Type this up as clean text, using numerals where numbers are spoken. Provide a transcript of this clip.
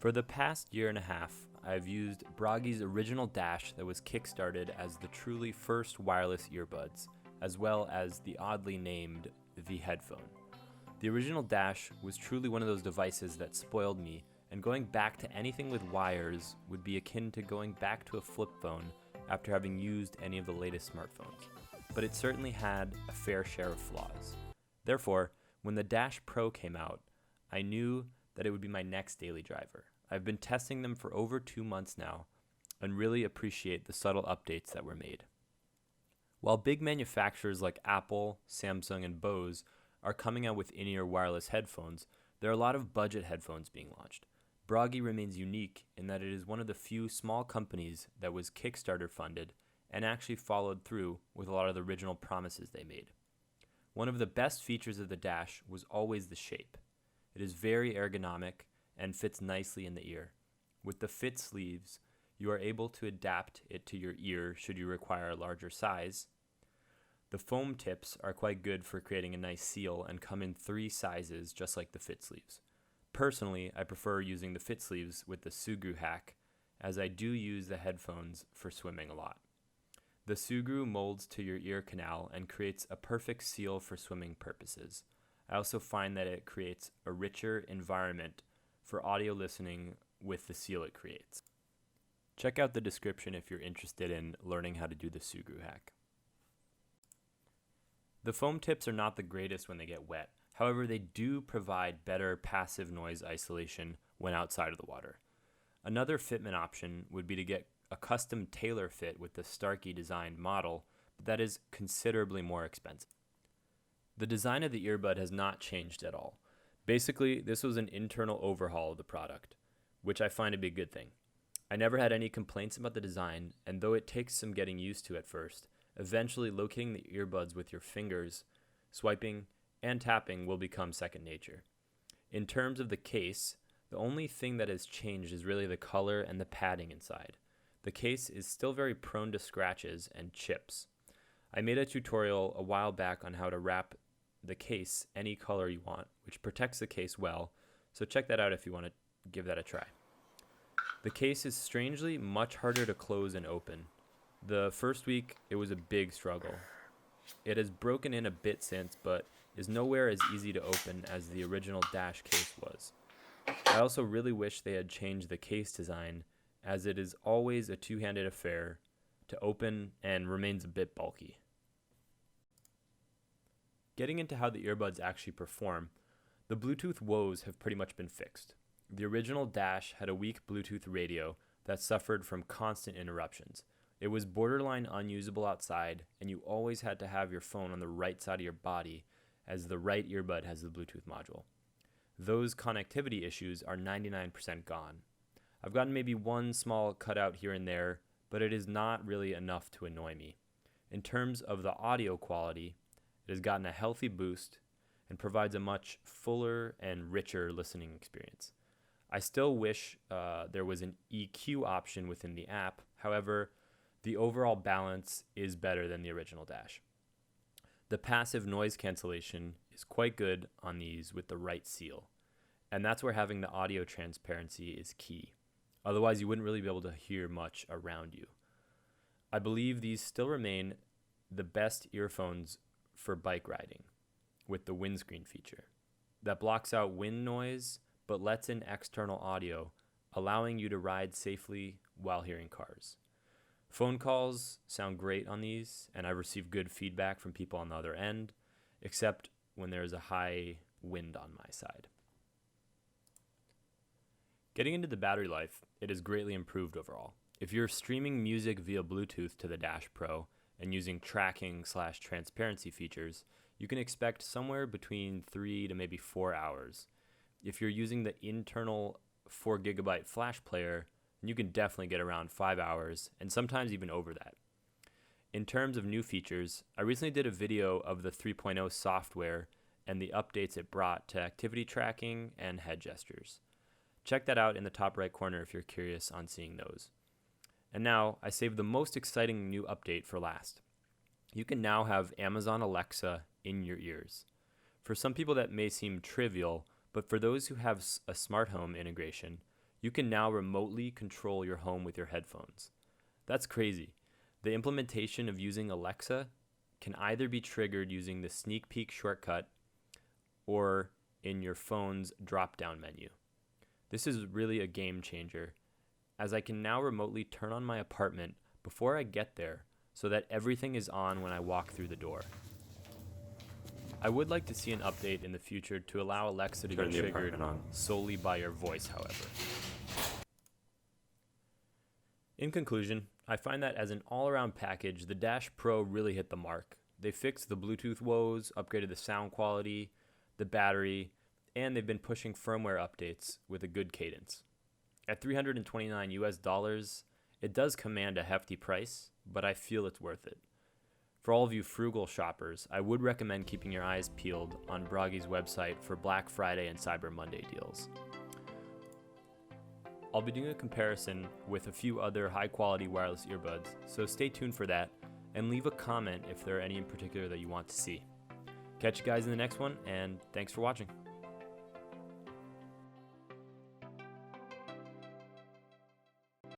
For the past year and a half, I've used Bragi's original Dash that was kickstarted as the truly first wireless earbuds, as well as the oddly named the headphone. The original Dash was truly one of those devices that spoiled me, and going back to anything with wires would be akin to going back to a flip phone after having used any of the latest smartphones. But it certainly had a fair share of flaws. Therefore, when the Dash Pro came out, I knew that it would be my next daily driver. I've been testing them for over 2 months now and really appreciate the subtle updates that were made. While big manufacturers like Apple, Samsung, and Bose are coming out with in-ear wireless headphones, there are a lot of budget headphones being launched. Bragi remains unique in that it is one of the few small companies that was Kickstarter funded and actually followed through with a lot of the original promises they made. One of the best features of the Dash was always the shape. It is very ergonomic and fits nicely in the ear. With the fit sleeves, you are able to adapt it to your ear should you require a larger size. The foam tips are quite good for creating a nice seal and come in 3 sizes just like the fit sleeves. Personally, I prefer using the fit sleeves with the screw hack, as I do use the headphones for swimming a lot. The screw molds to your ear canal and creates a perfect seal for swimming purposes. I also find that it creates a richer environment for audio listening with the seal it creates. Check out the description if you're interested in learning how to do the screw hack. The foam tips are not the greatest when they get wet. However, they do provide better passive noise isolation when outside of the water. Another fitment option would be to get a custom tailor fit with the Starkey designed model, but that is considerably more expensive. The design of the earbud has not changed at all. Basically, this was an internal overhaul of the product, which I find to be a good thing. I never had any complaints about the design, and though it takes some getting used to at first, eventually locating the earbuds with your fingers, swiping, and tapping will become second nature. In terms of the case, the only thing that has changed is really the color and the padding inside. The case is still very prone to scratches and chips. I made a tutorial a while back on how to wrap the case any color you want, which protects the case well, so check that out if you want to give that a try. The case is strangely much harder to close and open. The first week, it was a big struggle. It has broken in a bit since, but is nowhere as easy to open as the original Dash case was. I also really wish they had changed the case design, as it is always a two-handed affair to open and remains a bit bulky. Getting into how the earbuds actually perform, the Bluetooth woes have pretty much been fixed. The original Dash had a weak Bluetooth radio that suffered from constant interruptions. It was borderline unusable outside, and you always had to have your phone on the right side of your body, as the right earbud has the Bluetooth module. Those connectivity issues are 99% gone. I've gotten maybe one small cutout here and there, but it is not really enough to annoy me. In terms of the audio quality, it has gotten a healthy boost and provides a much fuller and richer listening experience. I still wish there was an EQ option within the app. However, the overall balance is better than the original Dash. The passive noise cancellation is quite good on these with the right seal, and that's where having the audio transparency is key. Otherwise, you wouldn't really be able to hear much around you. I believe these still remain the best earphones for bike riding with the windscreen feature that blocks out wind noise but lets in external audio, allowing you to ride safely while hearing cars. Phone calls sound great on these, and I've received good feedback from people on the other end, except when there's a high wind on my side. Getting into the battery life, it has greatly improved overall. If you're streaming music via Bluetooth to the Dash Pro and using tracking/transparency features, you can expect somewhere between 3 to maybe 4 hours. If you're using the internal 4GB flash player, you can definitely get around 5 hours, and sometimes even over that. In terms of new features, I recently did a video of the 3.0 software and the updates it brought to activity tracking and head gestures. Check that out in the top right corner if you're curious on seeing those. And now, I saved the most exciting new update for last. You can now have Amazon Alexa in your ears. For some people that may seem trivial, but for those who have a smart home integration, You can now remotely control your home with your headphones. That's crazy. The implementation of using Alexa can either be triggered using the sneak peek shortcut or in your phone's drop-down menu. This is really a game changer, as I can now remotely turn on my apartment before I get there so that everything is on when I walk through the door. I would like to see an update in the future to allow Alexa to be triggered solely by your voice, however. In conclusion, I find that as an all-around package, the Dash Pro really hit the mark. They fixed the Bluetooth woes, upgraded the sound quality, the battery, and they've been pushing firmware updates with a good cadence. At $329 US, it does command a hefty price, but I feel it's worth it. For all of you frugal shoppers, I would recommend keeping your eyes peeled on Bragi's website for Black Friday and Cyber Monday deals. I'll be doing a comparison with a few other high-quality wireless earbuds, so stay tuned for that, and leave a comment if there are any in particular that you want to see. Catch you guys in the next one, and thanks for watching.